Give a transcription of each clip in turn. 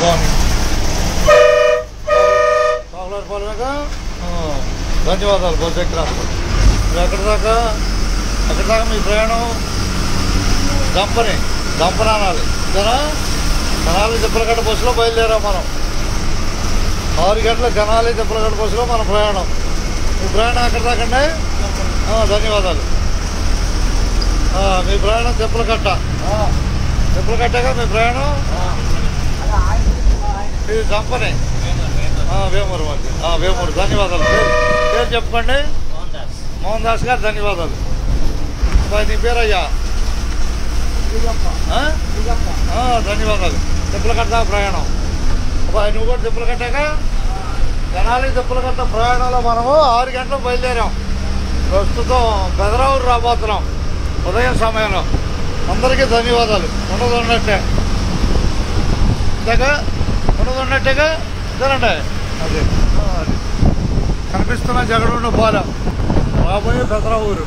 బాగుంది పాలనగా ధన్యవాదాలు బస్ ఎక్కినందుకు. మీరు ఎక్కడి దాకా మీ ప్రయాణం దంపనాలి తెనాలి తిప్పలగడ్డ బస్సులో బయలుదేరాం మనం. 6 గంటల తెనాలి తిప్పలగడ్డ బస్సులో మన ప్రయాణం. మీ ప్రయాణం ఎక్కడి దాకండి? ధన్యవాదాలు. మీ ప్రయాణం తిప్పలగట్టగా మీ ప్రయాణం ఇది దంపనే వేమూరు మధ్య వేమూరు. ధన్యవాదాలు. పేరు చెప్పుకోండి. మోహన్ దాస్ గారు ధన్యవాదాలు. నీ పేరయ్యా? ధన్యవాదాలు. తిప్పలగట్ట ప్రయాణం. నువ్వు కూడా తిప్పలగట్టగా తెనాలి తిప్పలగట్ట ప్రయాణంలో మనము 6 గంటలకు బయలుదేరాం. ప్రస్తుతం పెదరావూరు రాబోతున్నాం ఉదయం సమయంలో. అందరికీ ధన్యవాదాలు. ఉండదున్నట్టుగా ఇదేనండి. అదే కనిపిస్తున్న జగనుండు పాలెం రాబోయే పెదరావూరు.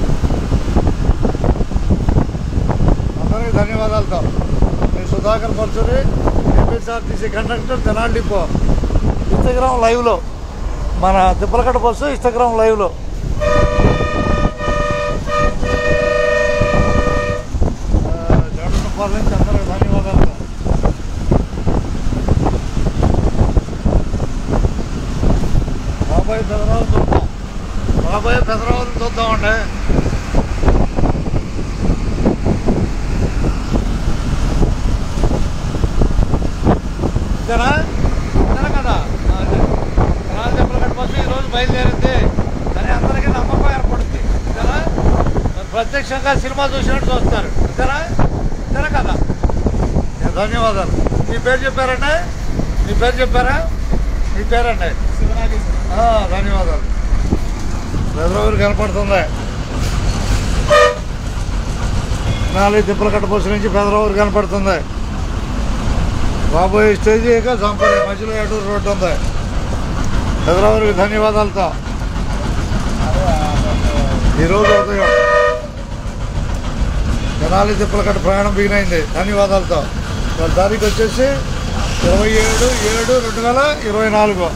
అందరికీ ధన్యవాదాలతో మీ Sudhakar Parachuri, APSRTC conductor, Tenali depot. Instagram లైవ్లో మన తిప్పలగట్ట బస్సు ఇన్స్టాగ్రామ్ లైవ్లో. జగనుండు పాలెం నుంచి అందరికీ ధన్యవాదాలతో రాబోయే పెదరావూరు చూద్దామండి. ఇదేనా కదా తెనాలి తిప్పలగట్ట బస్సు ఈరోజు బయలుదేరింది కానీ అందరికీ నమ్మకం ఏర్పడుతుంది. ఇదేనా ప్రత్యక్షంగా సినిమా చూసినట్టు చూస్తారు. ఇదేనా కదా. ధన్యవాదాలు. మీ పేరు చెప్పారండి? మీ పేరండి? ధన్యవాదాలు. పెదరావూరు కనపడుతుంది. తెనాలి తిప్పలగట్ట బస్సు నుంచి పెదరావూరు కనపడుతుంది. రాబోయే స్టేజీ సంపద మధ్యలో ఏటూరు రోడ్డు ఉంది. పెదరావూరికి ధన్యవాదాలతో ఈరోజు ఉదయం తెనాలి తిప్పలగట్ట ప్రయాణం బిగినైంది. ధన్యవాదాలతో. వాళ్ళ తారీఖు వచ్చేసి 27/7/2024.